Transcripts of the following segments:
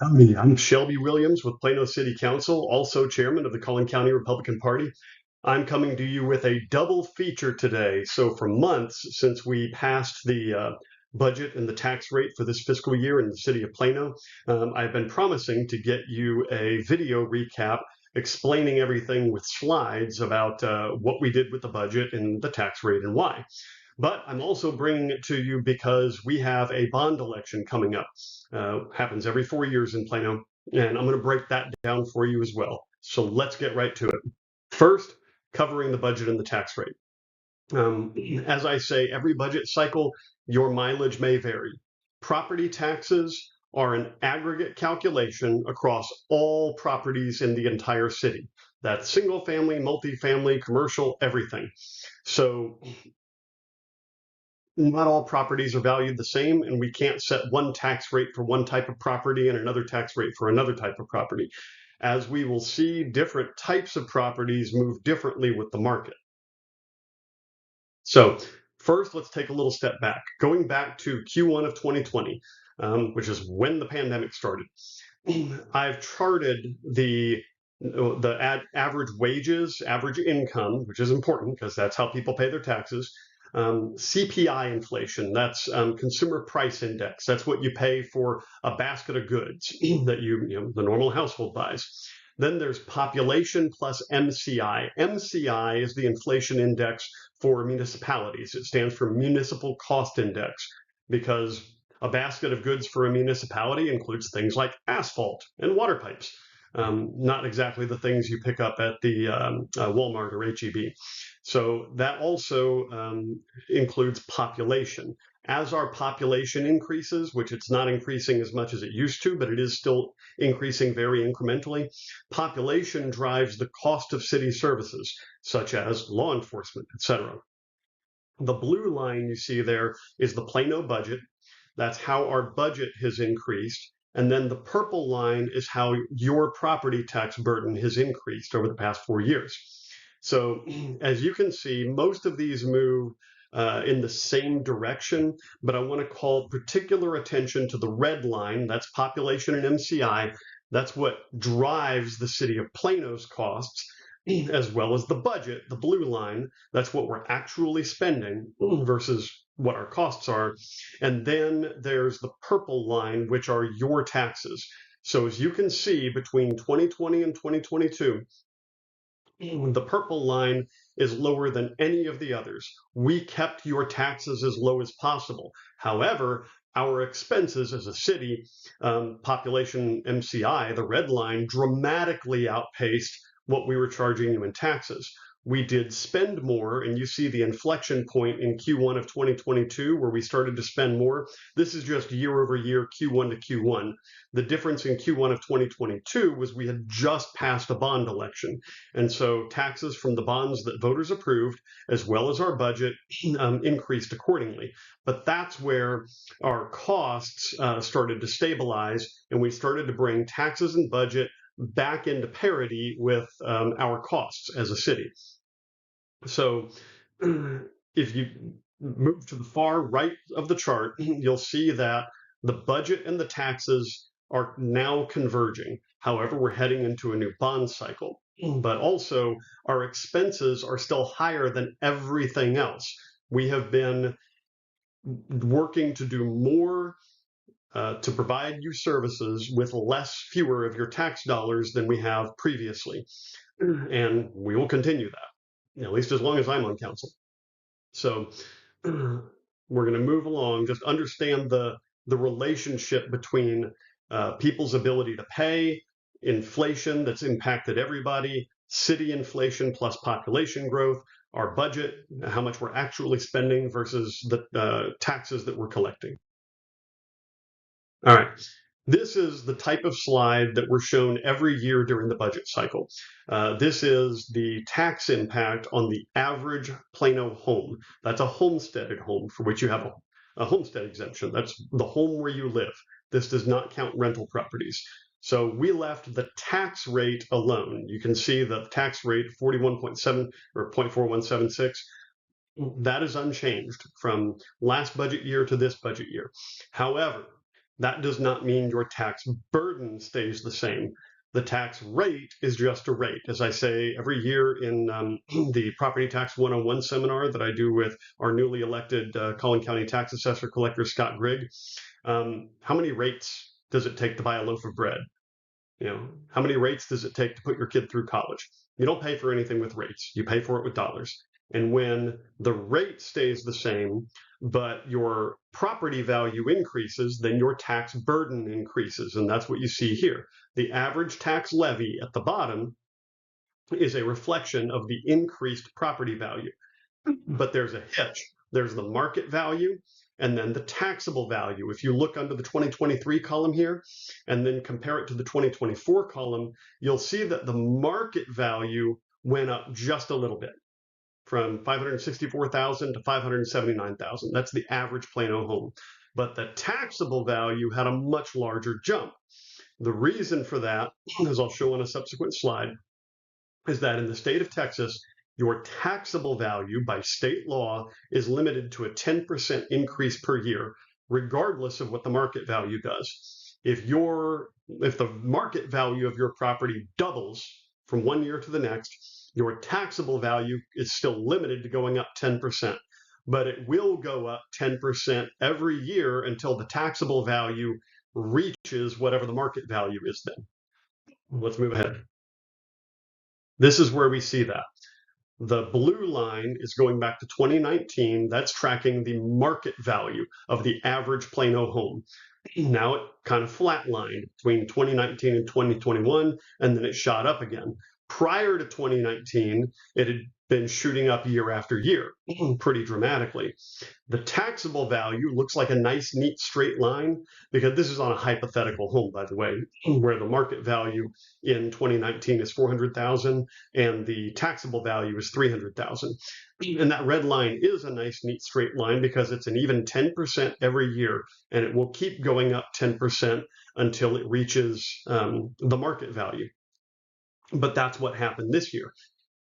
Howdy, I'm Shelby Williams with Plano City Council, also chairman of the Collin County Republican Party. I'm coming to you with a double feature today. So, for months since we passed the budget and the tax rate for this fiscal year in the city of Plano, I've been promising to get you a video recap explaining everything with slides about what we did with the budget and the tax rate and why. But I'm also bringing it to you because we have a bond election coming up. Happens every 4 years in Plano, and I'm going to break that down for you as well. So let's get right to it. First, covering the budget and the tax rate. As I say, every budget cycle, your mileage may vary. Property taxes are an aggregate calculation across all properties in the entire city. That's single family, multifamily, commercial, everything. So not all properties are valued the same, and we can't set one tax rate for one type of property and another tax rate for another type of property. As we will see, different types of properties move differently with the market. So first, let's take a little step back. Going back to Q1 of 2020, which is when the pandemic started, I've charted the average wages, average income, which is important because that's how people pay their taxes. CPI inflation, that's consumer price index. That's what you pay for a basket of goods that the normal household buys. Then there's population plus MCI. MCI is the inflation index for municipalities. It stands for Municipal Cost Index because a basket of goods for a municipality includes things like asphalt and water pipes. Not exactly the things you pick up at the Walmart or HEB. So that also includes population. As our population increases, which it's not increasing as much as it used to, but it is still increasing very incrementally, population drives the cost of city services, such as law enforcement, etc. The blue line you see there is the Plano budget. That's how our budget has increased. And then the purple line is how your property tax burden has increased over the past 4 years. So as you can see, most of these move in the same direction, but I want to call particular attention to the red line. That's population and MCI. That's what drives the city of Plano's costs, as well as the budget, the blue line. That's what we're actually spending versus what our costs are. And then there's the purple line, which are your taxes. So as you can see, between 2020 and 2022, the purple line is lower than any of the others. We kept your taxes as low as possible. However, our expenses as a city, population MCI, the red line, dramatically outpaced what we were charging you in taxes. We did spend more, and you see the inflection point in Q1 of 2022 where we started to spend more. This is just year over year, Q1 to Q1. The difference in Q1 of 2022 was we had just passed a bond election. And so taxes from the bonds that voters approved, as well as our budget, increased accordingly. But that's where our costs started to stabilize, and we started to bring taxes and budget back into parity with our costs as a city. So if you move to the far right of the chart, you'll see that the budget and the taxes are now converging. However, we're heading into a new bond cycle, but also our expenses are still higher than everything else. We have been working to do more to provide you services with fewer of your tax dollars than we have previously. And we will continue that, at least as long as I'm on council. So we're going to move along. Just understand the relationship between people's ability to pay, inflation that's impacted everybody, city inflation plus population growth, our budget, how much we're actually spending versus the taxes that we're collecting. All right. This is the type of slide that we're shown every year during the budget cycle. This is the tax impact on the average Plano home. That's a homesteaded home for which you have a homestead exemption. That's the home where you live. This does not count rental properties. So we left the tax rate alone. You can see the tax rate 41.7 or 0.4176. That is unchanged from last budget year to this budget year. However, That does not mean your tax burden stays the same. The tax rate is just a rate. As I say every year in the Property Tax 101 seminar that I do with our newly elected Collin County Tax Assessor Collector Scott Grigg, how many rates does it take to buy a loaf of bread? How many rates does it take to put your kid through college? You don't pay for anything with rates. You pay for it with dollars. And when the rate stays the same, but your property value increases, then your tax burden increases. And that's what you see here. The average tax levy at the bottom is a reflection of the increased property value. But there's a hitch. There's the market value and then the taxable value. If you look under the 2023 column here and then compare it to the 2024 column, you'll see that the market value went up just a little bit, from 564,000 to 579,000. That's the average Plano home. But the taxable value had a much larger jump. The reason for that, as I'll show on a subsequent slide, is that in the state of Texas, your taxable value by state law is limited to a 10% increase per year, regardless of what the market value does. If the market value of your property doubles from one year to the next, your taxable value is still limited to going up 10%, but it will go up 10% every year until the taxable value reaches whatever the market value is then. Let's move ahead. This is where we see that. The blue line is going back to 2019. That's tracking the market value of the average Plano home. Now it kind of flatlined between 2019 and 2021, and then it shot up again. Prior to 2019, it had been shooting up year after year pretty dramatically. The taxable value looks like a nice, neat straight line, because this is on a hypothetical home, by the way, where the market value in 2019 is 400,000 and the taxable value is 300,000. And that red line is a nice, neat straight line because it's an even 10% every year, and it will keep going up 10% until it reaches the market value. But that's what happened this year.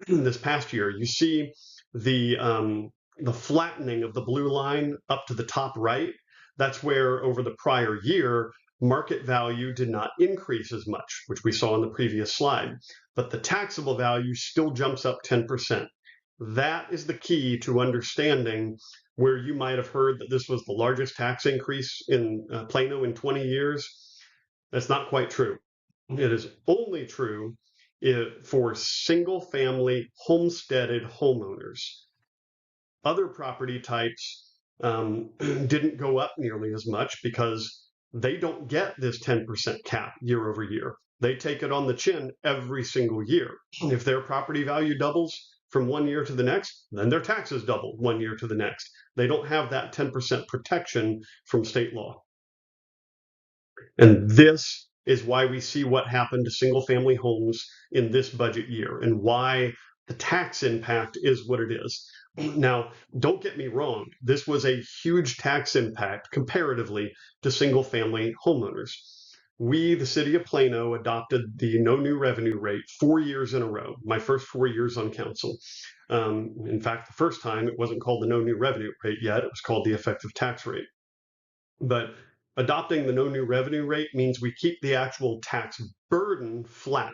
This past year, you see the flattening of the blue line up to the top right. That's where over the prior year, market value did not increase as much, which we saw in the previous slide, but the taxable value still jumps up 10%. That is the key to understanding where you might have heard that this was the largest tax increase in Plano in 20 years. That's not quite true. It is only true for single-family homesteaded homeowners. Other property types didn't go up nearly as much because they don't get this 10% cap year over year. They take it on the chin every single year. If their property value doubles from one year to the next, then their taxes double one year to the next. They don't have that 10% protection from state law. And this is why we see what happened to single-family homes in this budget year and why the tax impact is what it is. Now, don't get me wrong. This was a huge tax impact comparatively to single-family homeowners. We, the city of Plano, adopted the no new revenue rate 4 years in a row, my first 4 years on council. In fact, the first time it wasn't called the no new revenue rate yet. It was called the effective tax rate. But adopting the no new revenue rate means we keep the actual tax burden flat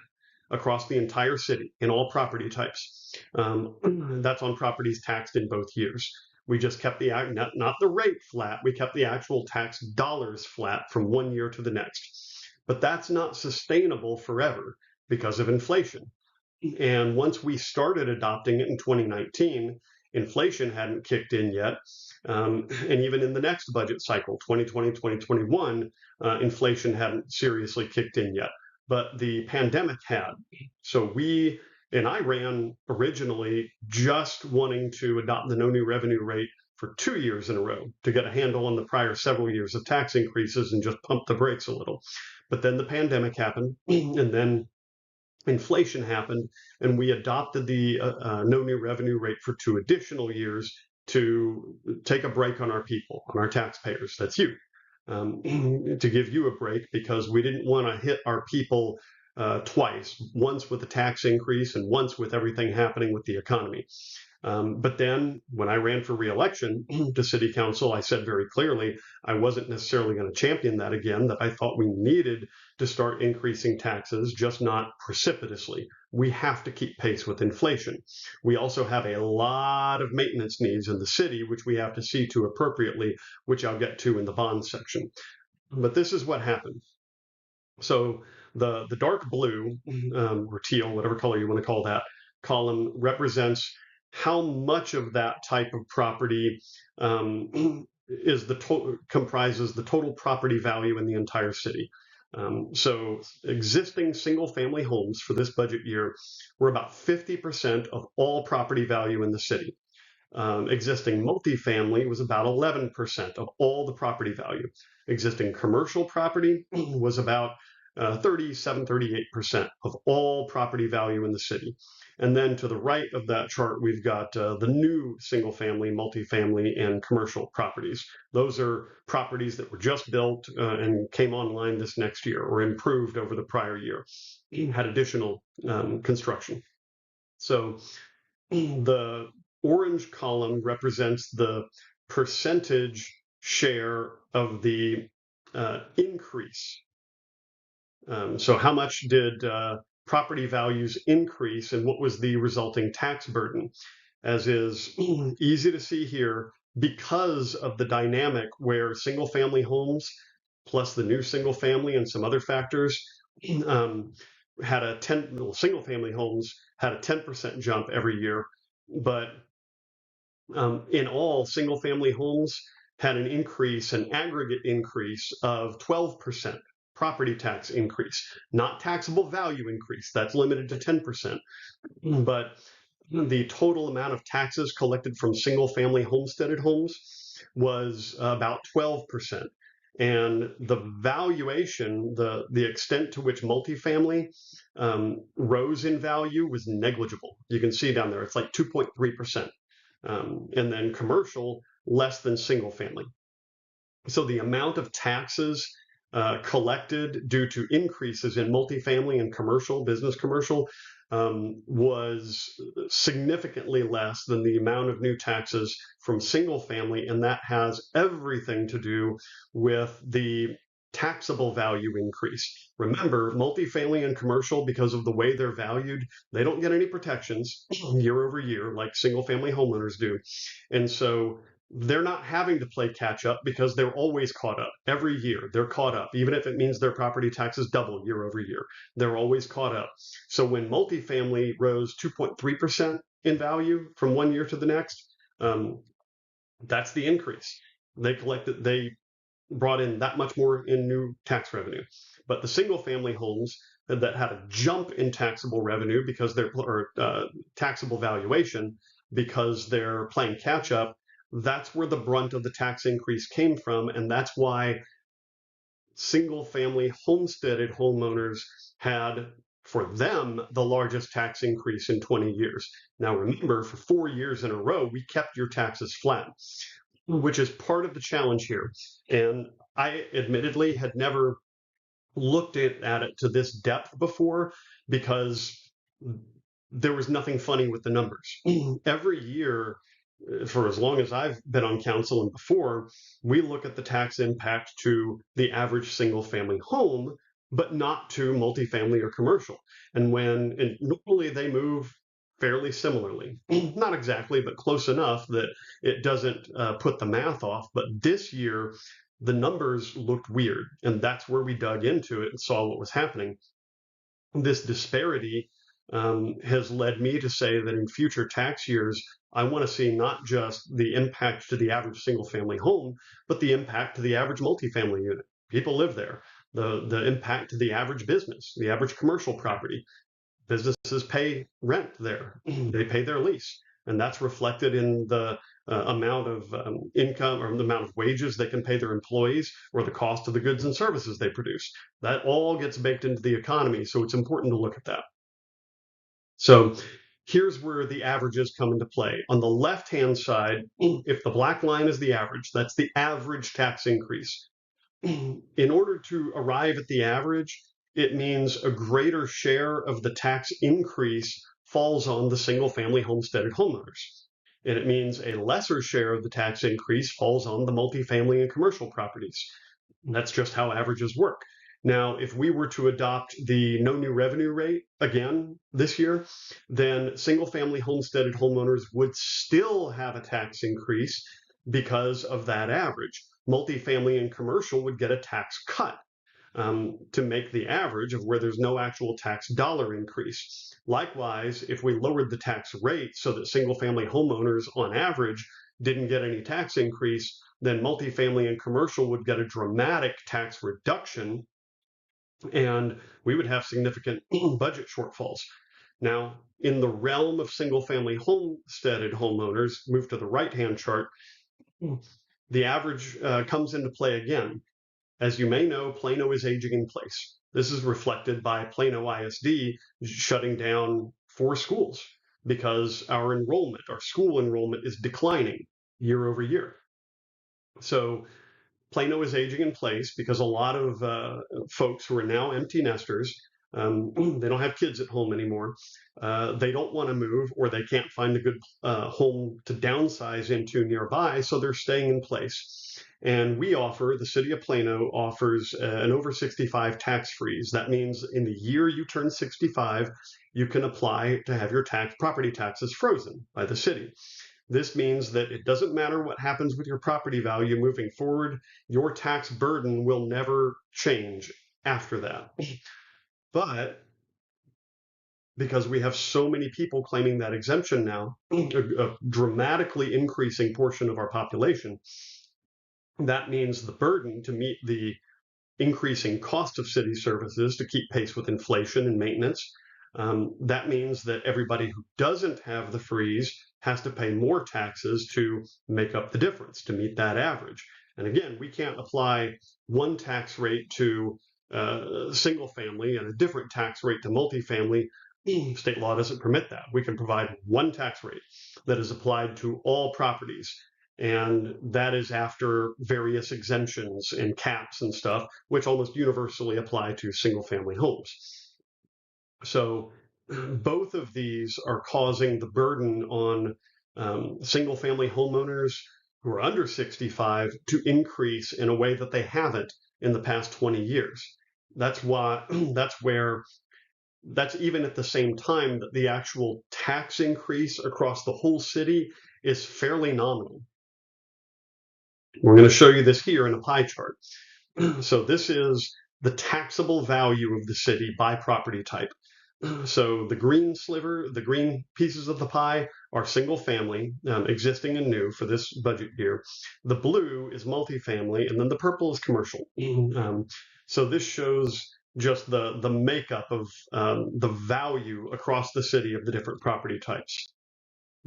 across the entire city in all property types. That's on properties taxed in both years. We just kept not the rate flat, we kept the actual tax dollars flat from one year to the next. But that's not sustainable forever because of inflation. And once we started adopting it in 2019, inflation hadn't kicked in yet. And even in the next budget cycle, 2020, 2021, inflation hadn't seriously kicked in yet. But the pandemic had. So I ran originally just wanting to adopt the no new revenue rate for 2 years in a row to get a handle on the prior several years of tax increases and just pump the brakes a little. But then the pandemic happened, and then inflation happened, and we adopted the no new revenue rate for 2 additional years to take a break on our people, on our taxpayers. That's you. To give you a break, because we didn't want to hit our people twice, once with the tax increase and once with everything happening with the economy. But then when I ran for reelection to city council, I said very clearly I wasn't necessarily going to champion that again, that I thought we needed to start increasing taxes, just not precipitously. We have to keep pace with inflation. We also have a lot of maintenance needs in the city, which we have to see to appropriately, which I'll get to in the bond section. But this is what happened. So the dark blue or teal, whatever color you want to call that, column represents how much of that type of property comprises the total property value in the entire city. So existing single-family homes for this budget year were about 50% of all property value in the city. Existing multifamily was about 11% of all the property value. Existing commercial property was about 37, 38% of all property value in the city. And then to the right of that chart, we've got the new single family, multifamily, and commercial properties. Those are properties that were just built and came online this next year or improved over the prior year, had additional construction. So the orange column represents the percentage share of the increase. So how much did property values increase and what was the resulting tax burden? As is easy to see here, because of the dynamic where single family homes plus the new single family and some other factors had a 10, single family homes had a 10% jump every year, but in all, single family homes had an increase, an aggregate increase of 12%. Property tax increase, not taxable value increase. That's limited to 10%. But the total amount of taxes collected from single family homesteaded homes was about 12%. And the valuation, the extent to which multifamily rose in value was negligible. You can see down there, it's like 2.3%. And then commercial, less than single family. So the amount of taxes collected due to increases in multifamily and commercial, business commercial, was significantly less than the amount of new taxes from single family, and that has everything to do with the taxable value increase. Remember, multifamily and commercial, because of the way they're valued, they don't get any protections year over year like single family homeowners do. And so they're not having to play catch up because they're always caught up. Every year they're caught up, even if it means their property taxes double year over year. They're always caught up. So when multifamily rose 2.3% in value from one year to the next, that's the increase. They brought in that much more in new tax revenue. But the single family homes that had a jump in taxable revenue because they're taxable valuation because they're playing catch up, that's where the brunt of the tax increase came from. And that's why single family homesteaded homeowners had, for them, the largest tax increase in 20 years. Now, remember, for 4 years in a row, we kept your taxes flat, which is part of the challenge here. And I admittedly had never looked at it to this depth before because there was nothing funny with the numbers. Every year, for as long as I've been on council and before, we look at the tax impact to the average single family home, but not to multifamily or commercial. And normally they move fairly similarly, not exactly, but close enough that it doesn't put the math off. But this year, the numbers looked weird, and that's where we dug into it and saw what was happening. This disparity has led me to say that in future tax years, I want to see not just the impact to the average single family home, but the impact to the average multifamily unit. People live there. The impact to the average business, the average commercial property. Businesses pay rent there. They pay their lease. And that's reflected in the amount of income or the amount of wages they can pay their employees or the cost of the goods and services they produce. That all gets baked into the economy. So it's important to look at that. So here's where the averages come into play. On the left-hand side, if the black line is the average, that's the average tax increase. In order to arrive at the average, it means a greater share of the tax increase falls on the single-family homesteaded homeowners. And it means a lesser share of the tax increase falls on the multifamily and commercial properties. And that's just how averages work. Now, if we were to adopt the no new revenue rate again this year, then single family homesteaded homeowners would still have a tax increase because of that average. Multifamily and commercial would get a tax cut to make the average of where there's no actual tax dollar increase. Likewise, if we lowered the tax rate so that single family homeowners on average didn't get any tax increase, then multifamily and commercial would get a dramatic tax reduction, and we would have significant budget shortfalls. Now, in the realm of single family homesteaded homeowners, move to the right-hand chart, the average comes into play again. As you may know, Plano is aging in place. This is reflected by Plano ISD shutting down 4 schools because our school enrollment is declining year over year. So Plano is aging in place because a lot of folks who are now empty nesters, they don't have kids at home anymore. They don't want to move, or they can't find a good home to downsize into nearby, so they're staying in place. And the city of Plano offers an over 65 tax freeze. That means in the year you turn 65, you can apply to have your property taxes frozen by the city. This means that it doesn't matter what happens with your property value moving forward, your tax burden will never change after that. But because we have so many people claiming that exemption now, a dramatically increasing portion of our population, that means the burden to meet the increasing cost of city services to keep pace with inflation and maintenance. That means that everybody who doesn't have the freeze has to pay more taxes to make up the difference, to meet that average. And again, we can't apply one tax rate to single family and a different tax rate to multifamily. State law doesn't permit that. We can provide one tax rate that is applied to all properties. And that is after various exemptions and caps and stuff, which almost universally apply to single family homes. So both of these are causing the burden on single family homeowners who are under 65 to increase in a way that they haven't in the past 20 years. That's even at the same time that the actual tax increase across the whole city is fairly nominal. We're going to show you this here in a pie chart. So this is the taxable value of the city by property type. So the green pieces of the pie are single family, existing and new for this budget year. The blue is multifamily, and then the purple is commercial. So this shows just the makeup of the value across the city of the different property types.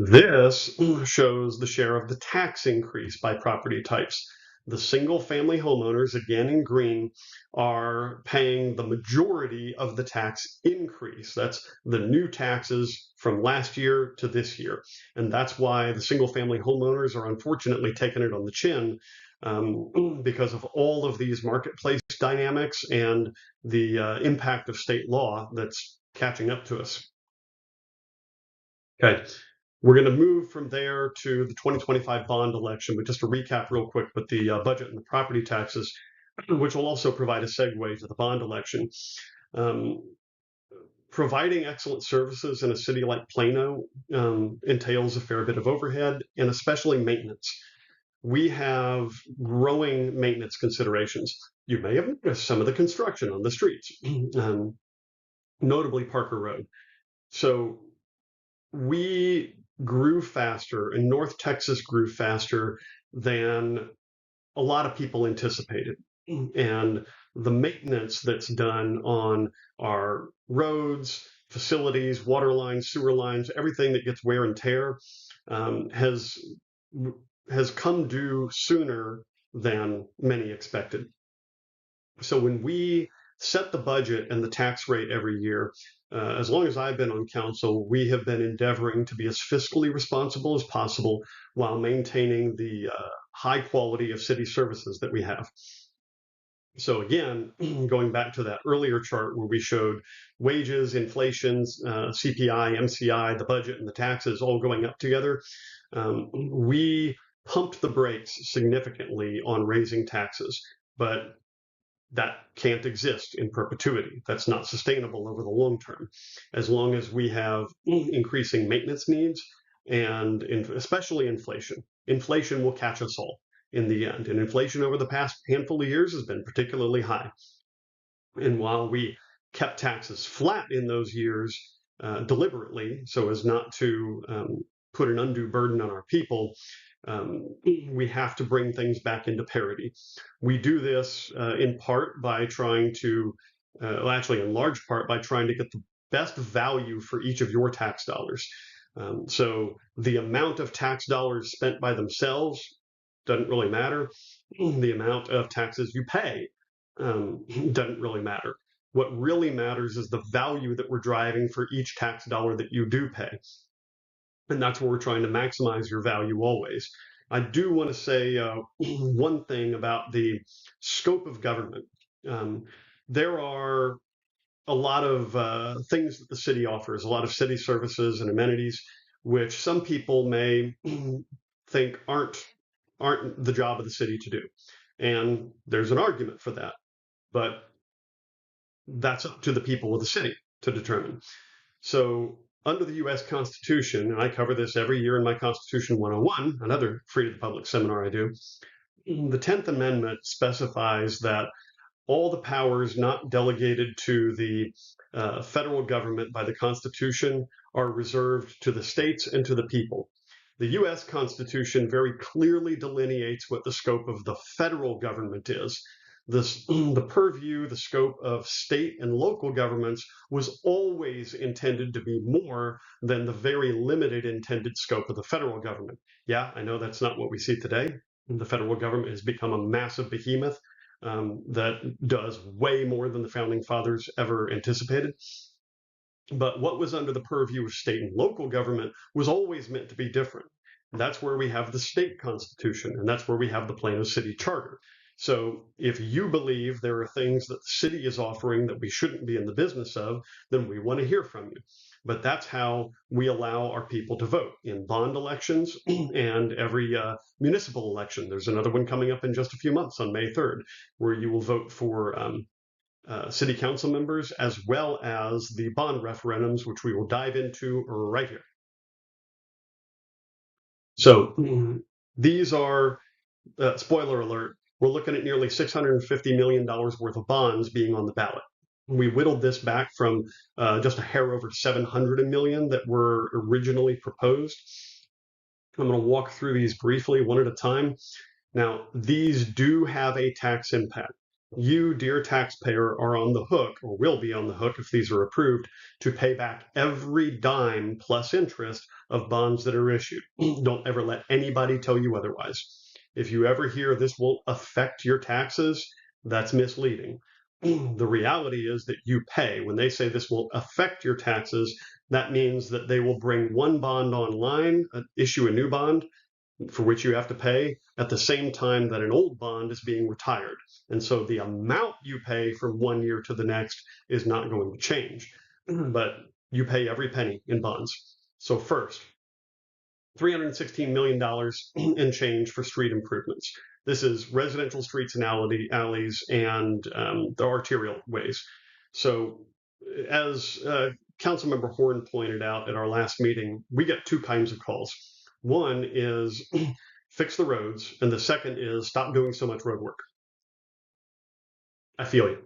This shows the share of the tax increase by property types. The single family homeowners, again in green, are paying the majority of the tax increase. That's the new taxes from last year to this year. And that's why the single family homeowners are unfortunately taking it on the chin because of all of these marketplace dynamics and the impact of state law that's catching up to us. Okay. We're going to move from there to the 2025 bond election, but just to recap real quick with the budget and the property taxes, which will also provide a segue to the bond election. Providing excellent services in a city like Plano entails a fair bit of overhead and especially maintenance. We have growing maintenance considerations. You may have noticed some of the construction on the streets, notably Parker Road. So we grew faster, and North Texas grew faster than a lot of people anticipated. And the maintenance that's done on our roads, facilities, water lines, sewer lines, everything that gets wear and tear has come due sooner than many expected. So when we set the budget and the tax rate every year, as long as I've been on council, we have been endeavoring to be as fiscally responsible as possible while maintaining the high quality of city services that we have. So again, going back to that earlier chart where we showed wages, inflation, CPI, MCI, the budget, and the taxes all going up together, We pumped the brakes significantly on raising taxes, but that can't exist in perpetuity. That's not sustainable over the long term. As long as we have increasing maintenance needs and especially inflation, inflation will catch us all in the end. And inflation over the past handful of years has been particularly high. And while we kept taxes flat in those years deliberately so as not to put an undue burden on our people, we have to bring things back into parity. We do this in part by trying to, well, actually, in large part, by trying to get the best value for each of your tax dollars. So the amount of tax dollars spent by themselves doesn't really matter. The amount of taxes you pay doesn't really matter. What really matters is the value that we're driving for each tax dollar that you do pay. And that's where we're trying to maximize your value always. I do want to say one thing about the scope of government. There are a lot of things that the city offers, a lot of city services and amenities, which some people may think aren't the job of the city to do. And there's an argument for that. But that's up to the people of the city to determine. So under the U.S. Constitution, and I cover this every year in my Constitution 101, another free to the public seminar I do, the 10th Amendment specifies that all the powers not delegated to the federal government by the Constitution are reserved to the states and to the people. The U.S. Constitution very clearly delineates what the scope of the federal government is. The purview, the scope of state and local governments was always intended to be more than the very limited intended scope of the federal government. Yeah, I know that's not what we see today. The federal government has become a massive behemoth that does way more than the founding fathers ever anticipated. But what was under the purview of state and local government was always meant to be different. That's where we have the state constitution, and that's where we have the Plano City Charter. So if you believe there are things that the city is offering that we shouldn't be in the business of, then we want to hear from you. But that's how we allow our people to vote in bond elections and every municipal election. There's another one coming up in just a few months on May 3rd, where you will vote for city council members, as well as the bond referendums, which we will dive into right here. So these are, spoiler alert, we're looking at nearly $650 million worth of bonds being on the ballot. We whittled this back from just a hair over 700 million that were originally proposed. I'm going to walk through these briefly one at a time. Now, these do have a tax impact. You, dear taxpayer, are on the hook, or will be on the hook if these are approved, to pay back every dime plus interest of bonds that are issued. Don't ever let anybody tell you otherwise. If you ever hear this won't affect your taxes, that's misleading. The reality is that you pay. When they say this will affect your taxes, that means that they will bring one bond online, issue a new bond, for which you have to pay at the same time that an old bond is being retired. And so the amount you pay from one year to the next is not going to change, but you pay every penny in bonds. So first, $316 million in change for street improvements. This is residential streets and alleys and the arterial ways. So as Councilmember Horn pointed out at our last meeting, we get two kinds of calls. One is fix the roads, and the second is stop doing so much road work. I feel you.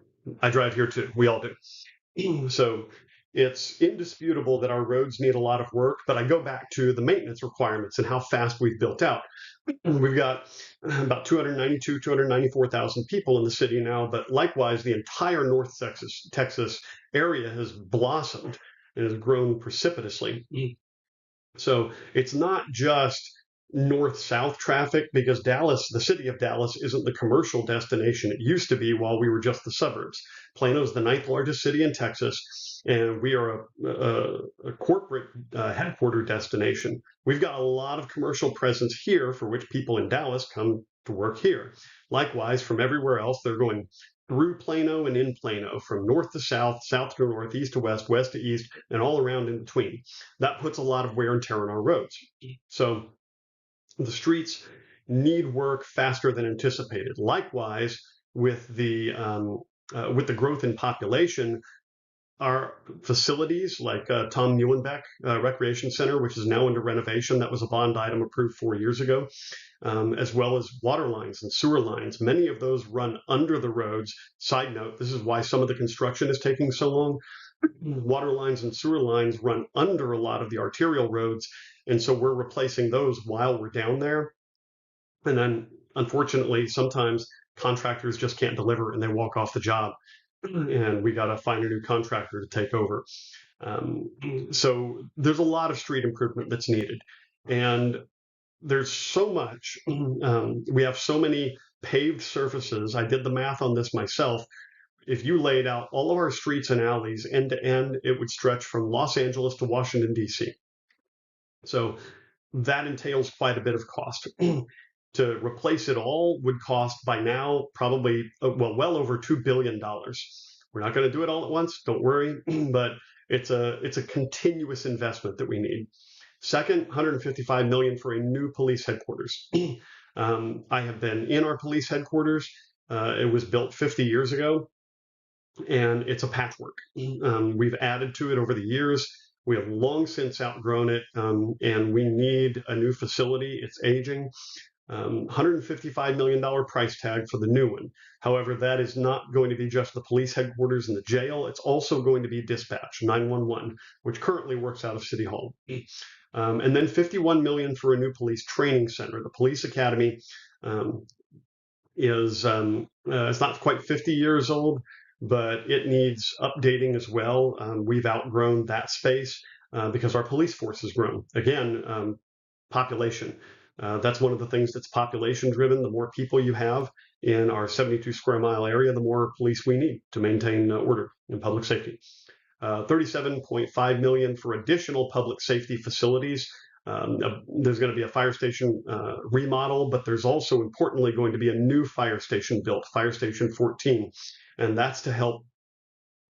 I drive here too. We all do. So it's indisputable that our roads need a lot of work, but I go back to the maintenance requirements and how fast we've built out. We've got about 294,000 people in the city now, but likewise, the entire North Texas area has blossomed and has grown precipitously. So it's not just north-south traffic, because Dallas, the city of Dallas, isn't the commercial destination it used to be while we were just the suburbs. Plano is the 9th largest city in Texas, and we are a corporate headquarter destination. We've got a lot of commercial presence here for which people in Dallas come to work here. Likewise, from everywhere else, they're going through Plano and in Plano, from north to south, south to north, east to west, west to east, and all around in between. That puts a lot of wear and tear on our roads. So The streets need work faster than anticipated. Likewise, with the growth in population, our facilities like Tom Muhlenbeck Recreation Center, which is now under renovation, that was a bond item approved 4 years ago, as well as water lines and sewer lines. Many of those run under the roads. Side note, this is why some of the construction is taking so long. Water lines and sewer lines run under a lot of the arterial roads, and so we're replacing those while we're down there. And then, unfortunately, sometimes contractors just can't deliver and they walk off the job, and we got to find a new contractor to take over. So there's a lot of street improvement that's needed, and there's so much. We have so many paved surfaces. I did the math on this myself. If you laid out all of our streets and alleys end to end, it would stretch from Los Angeles to Washington, D.C. So that entails quite a bit of cost. To replace it all would cost by now probably, well over $2 billion. We're not going to do it all at once, don't worry, but it's a continuous investment that we need. Second, $155 million for a new police headquarters. I have been in our police headquarters. It was built 50 years ago, and it's a patchwork. We've added to it over the years. We have long since outgrown it, and we need a new facility. It's aging. $155 million price tag for the new one. However, that is not going to be just the police headquarters and the jail. It's also going to be dispatch, 911, which currently works out of City Hall. And then $51 million for a new police training center. The police academy is it's not quite 50 years old, but it needs updating as well. We've outgrown that space because our police force has grown. Again, population. That's one of the things that's population driven. The more people you have in our 72 square mile area, the more police we need to maintain order and public safety. $37.5 million for additional public safety facilities. There's going to be a fire station remodel, but there's also importantly going to be a new fire station built, Fire Station 14. And that's to help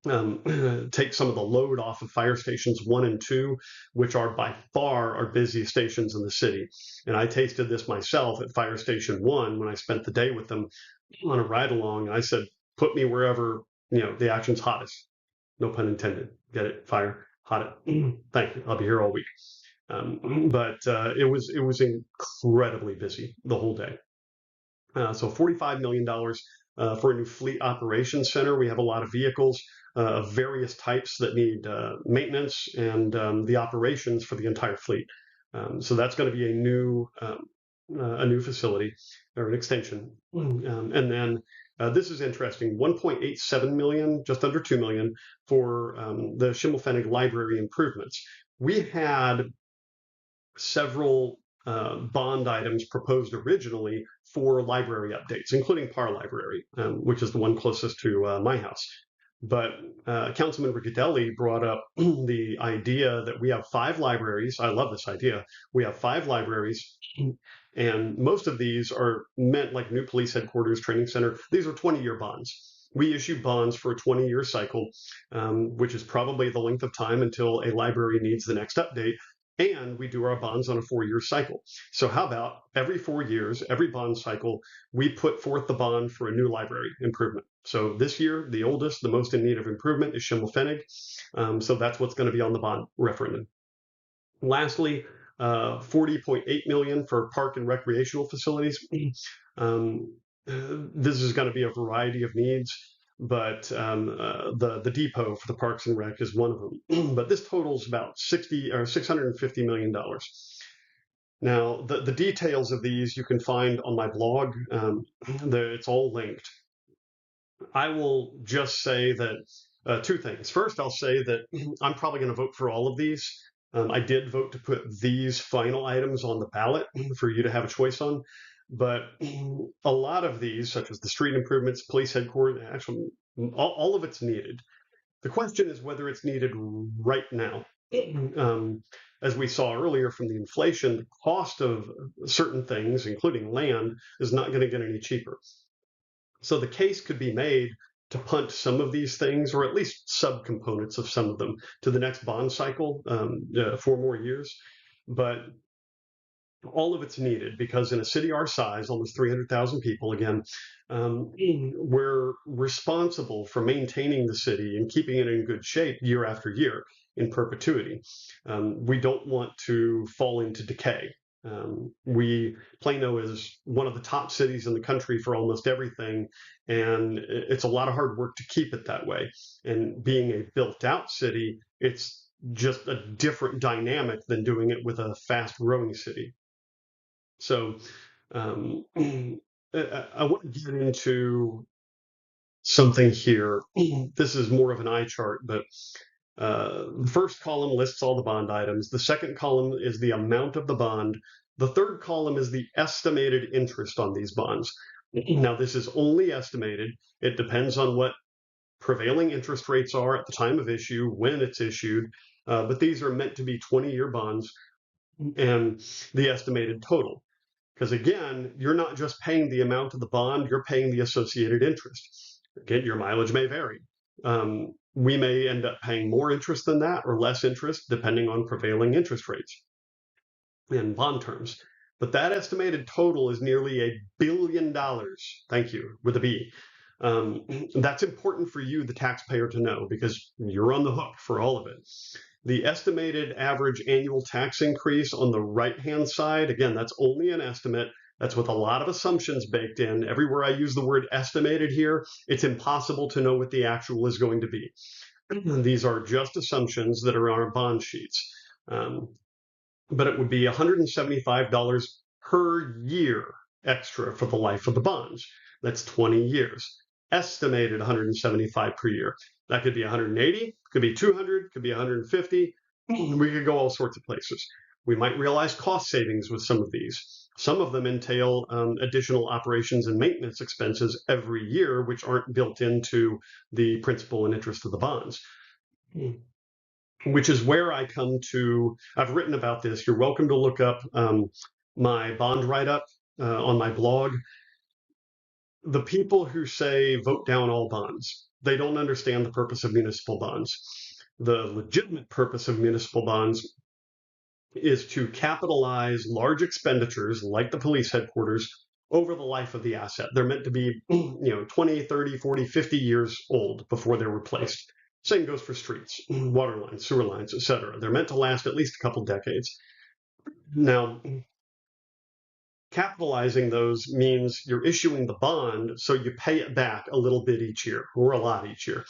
take some of the load off of fire stations 1 and 2, which are by far our busiest stations in the city. And I tasted this myself at Fire Station 1 when I spent the day with them on a ride along. I said, put me wherever the action's hottest. No pun intended. Get it? Fire, hot it. Thank you. I'll be here all week. But it was incredibly busy the whole day. So $45 million for a new fleet operations center. We have a lot of vehicles of various types that need maintenance and the operations for the entire fleet. So that's going to be a new facility or an extension. And then this is interesting, $1.87 million, just under $2 million for the Schimmelpfennig library improvements. We had several bond items proposed originally for library updates, including Parr Library, which is the one closest to my house. But Councilman Riccadelli brought up the idea that we have 5 libraries. I love this idea. We have 5 libraries, and most of these are meant like new police headquarters, training center. These are 20-year bonds. We issue bonds for a 20-year cycle, which is probably the length of time until a library needs the next update. And we do our bonds on a 4-year cycle. So how about every 4 years, every bond cycle, we put forth the bond for a new library improvement. So this year, the oldest, the most in need of improvement is Schimmelpfennig. So that's what's going to be on the bond referendum. Lastly, $40.8 million for park and recreational facilities. This is going to be a variety of needs, but the depot for the Parks and Rec is one of them. But this totals about $650 million. Now, the details of these you can find on my blog. It's all linked. I will just say that 2 things. First, I'll say that I'm probably going to vote for all of these. I did vote to put these final items on the ballot for you to have a choice on. But a lot of these, such as the street improvements, police headquarters, actually, all of it's needed. The question is whether it's needed right now. As we saw earlier from the inflation, the cost of certain things, including land, is not going to get any cheaper. So the case could be made to punt some of these things, or at least subcomponents of some of them, to the next bond cycle, 4 more years. But all of it's needed because in a city our size, almost 300,000 people, again, we're responsible for maintaining the city and keeping it in good shape year after year in perpetuity. We don't want to fall into decay. Plano is one of the top cities in the country for almost everything, and it's a lot of hard work to keep it that way. And being a built out city, it's just a different dynamic than doing it with a fast growing city. So I want to get into something here. This is more of an eye chart, but the first column lists all the bond items. The second column is the amount of the bond. The third column is the estimated interest on these bonds. Now, this is only estimated. It depends on what prevailing interest rates are at the time of issue, when it's issued, but these are meant to be 20-year bonds and the estimated total. Because again, you're not just paying the amount of the bond, you're paying the associated interest. Again, your mileage may vary. We may end up paying more interest than that or less interest depending on prevailing interest rates and bond terms. But that estimated total is nearly $1 billion. Thank you, with a B. That's important for you, the taxpayer, to know because you're on the hook for all of it. The estimated average annual tax increase on the right-hand side, again, that's only an estimate. That's with a lot of assumptions baked in. Everywhere I use the word estimated here, it's impossible to know what the actual is going to be. These are just assumptions that are on our bond sheets. But it would be $175 per year extra for the life of the bonds. That's 20 years. Estimated 175 per year. That could be 180, could be 200, could be 150. We could go all sorts of places. We might realize cost savings with some of these. Some of them entail additional operations and maintenance expenses every year, which aren't built into the principal and interest of the bonds. Which is where I come to, I've written about this. You're welcome to look up my bond write-up on my blog. The people who say vote down all bonds, they don't understand the purpose of municipal bonds. The legitimate purpose of municipal bonds is to capitalize large expenditures like the police headquarters over the life of the asset. They're meant to be 20, 30, 40, 50 years old before they're replaced. Same goes for streets, water lines, sewer lines, etc. They're meant to last at least a couple decades. Now, capitalizing those means you're issuing the bond, so you pay it back a little bit each year, or a lot each year,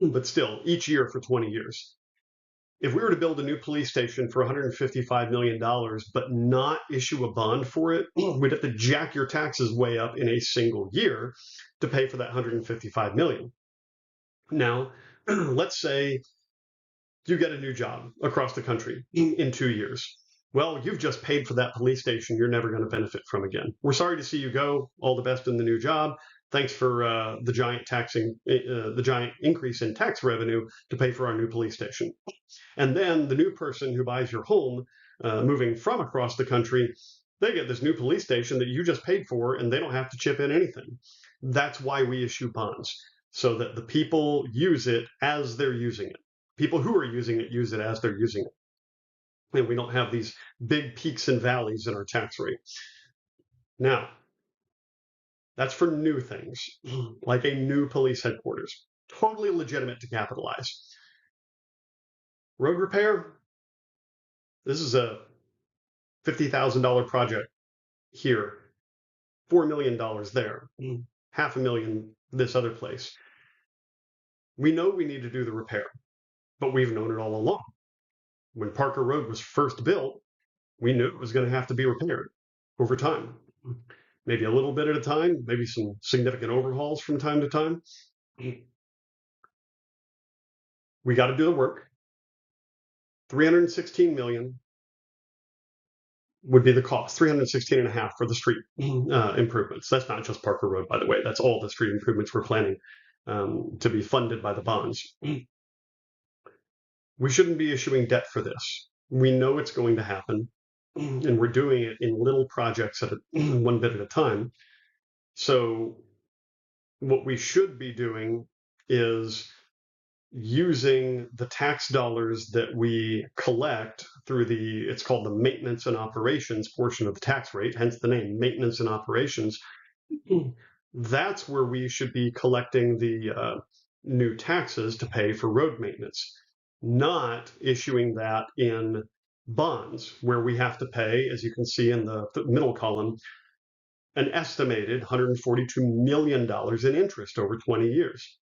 but still, each year for 20 years. If we were to build a new police station for $155 million, but not issue a bond for it, we'd have to jack your taxes way up in a single year to pay for that $155 million. Now, let's say you get a new job across the country in 2 years. Well, you've just paid for that police station you're never going to benefit from again. We're sorry to see you go. All the best in the new job. Thanks for the giant increase in tax revenue to pay for our new police station. And then the new person who buys your home, moving from across the country, they get this new police station that you just paid for, and they don't have to chip in anything. That's why we issue bonds, so that the people use it as they're using it. People who are using it use it as they're using it. And we don't have these big peaks and valleys in our tax rate. Now, that's for new things, like a new police headquarters. Totally legitimate to capitalize. Road repair, this is a $50,000 project here, $4 million there, $500,000 this other place. We know we need to do the repair, but we've known it all along. When Parker Road was first built, we knew it was going to have to be repaired over time. Maybe a little bit at a time, maybe some significant overhauls from time to time. We got to do the work. $316 million would be the cost, 316.5 for the street improvements. That's not just Parker Road, by the way. That's all the street improvements we're planning to be funded by the bonds. We shouldn't be issuing debt for this. We know it's going to happen, and we're doing it in little projects at one bit at a time. So what we should be doing is using the tax dollars that we collect through it's called the maintenance and operations portion of the tax rate, hence the name, maintenance and operations. That's where we should be collecting the new taxes to pay for road maintenance, not issuing that in bonds, where we have to pay, as you can see in the middle column, an estimated $142 million in interest over 20 years.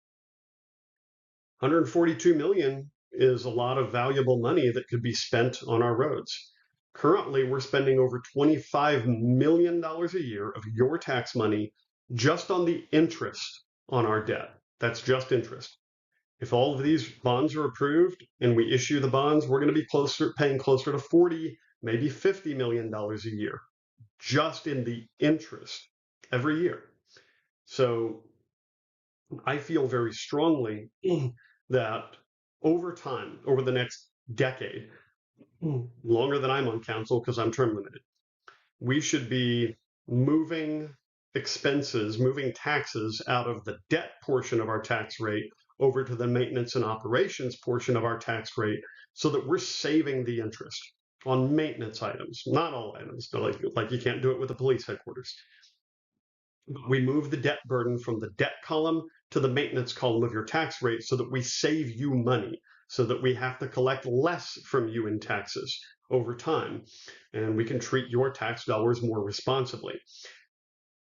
142 million is a lot of valuable money that could be spent on our roads. Currently, we're spending over $25 million a year of your tax money just on the interest on our debt. That's just interest. If all of these bonds are approved and we issue the bonds, we're going to be paying closer to 40, maybe $50 million a year just in the interest every year. So I feel very strongly that over time, over the next decade, longer than I'm on council because I'm term limited, we should be moving expenses, moving taxes out of the debt portion of our tax rate over to the maintenance and operations portion of our tax rate, so that we're saving the interest on maintenance items, not all items, like you can't do it with the police headquarters. We move the debt burden from the debt column to the maintenance column of your tax rate so that we save you money, so that we have to collect less from you in taxes over time, and we can treat your tax dollars more responsibly.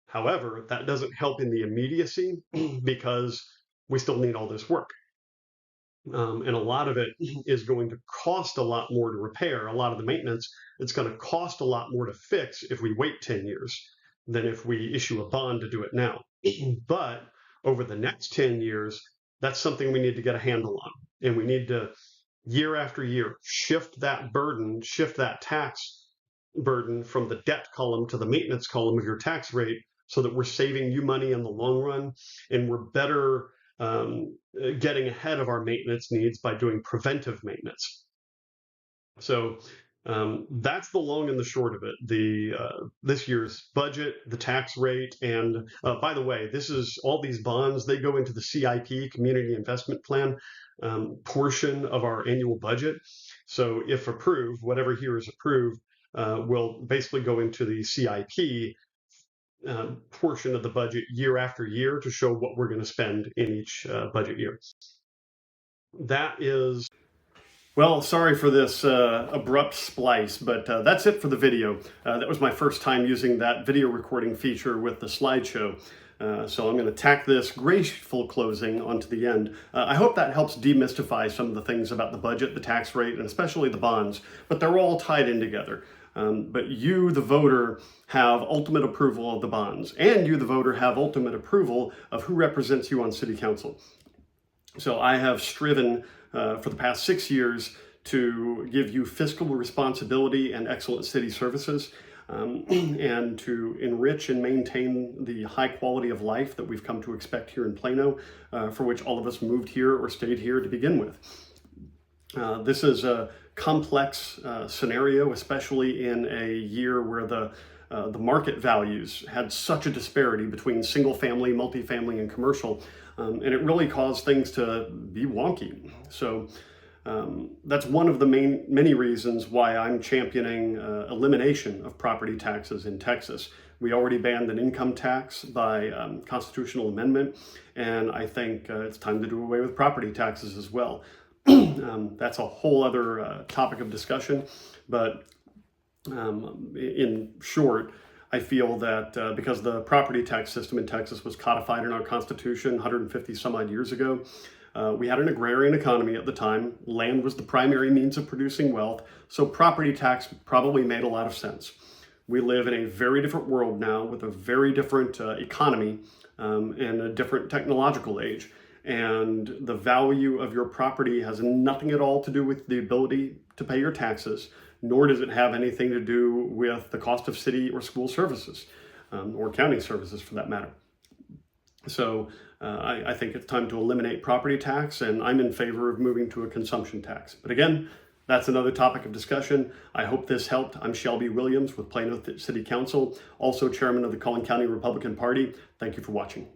However, that doesn't help in the immediacy because we still need all this work. And a lot of it is going to cost a lot more to repair. A lot of the maintenance, it's going to cost a lot more to fix if we wait 10 years than if we issue a bond to do it now. But over the next 10 years, that's something we need to get a handle on. And we need to, year after year, shift that burden, shift that tax burden from the debt column to the maintenance column of your tax rate, so that we're saving you money in the long run, and we're better getting ahead of our maintenance needs by doing preventive maintenance. So that's the long and the short of it. This year's budget, the tax rate, and by the way, this is all these bonds, they go into the CIP, Community Investment Plan, portion of our annual budget. So if approved, whatever here is approved will basically go into the CIP portion of the budget year after year to show what we're going to spend in each budget year. That is, well, sorry for this abrupt splice, but that's it for the video. That was my first time using that video recording feature with the slideshow. So I'm going to tack this graceful closing onto the end. I hope that helps demystify some of the things about the budget, the tax rate, and especially the bonds, but they're all tied in together. But you, the voter, have ultimate approval of the bonds, and you, the voter, have ultimate approval of who represents you on city council. So I have striven for the past 6 years to give you fiscal responsibility and excellent city services, and to enrich and maintain the high quality of life that we've come to expect here in Plano, for which all of us moved here or stayed here to begin with. This is a complex scenario, especially in a year where the market values had such a disparity between single family, multifamily, and commercial, and it really caused things to be wonky. So that's one of the many reasons why I'm championing elimination of property taxes in Texas. We already banned an income tax by constitutional amendment, and I think it's time to do away with property taxes as well. That's a whole other topic of discussion, but in short, I feel that because the property tax system in Texas was codified in our Constitution 150 some odd years ago, we had an agrarian economy at the time. Land was the primary means of producing wealth, so property tax probably made a lot of sense. We live in a very different world now with a very different economy and a different technological age. And the value of your property has nothing at all to do with the ability to pay your taxes, nor does it have anything to do with the cost of city or school services, or county services for that matter. So I think it's time to eliminate property tax, and I'm in favor of moving to a consumption tax. But again, that's another topic of discussion. I hope this helped. I'm Shelby Williams with Plano City Council, also chairman of the Collin County Republican Party. Thank you for watching.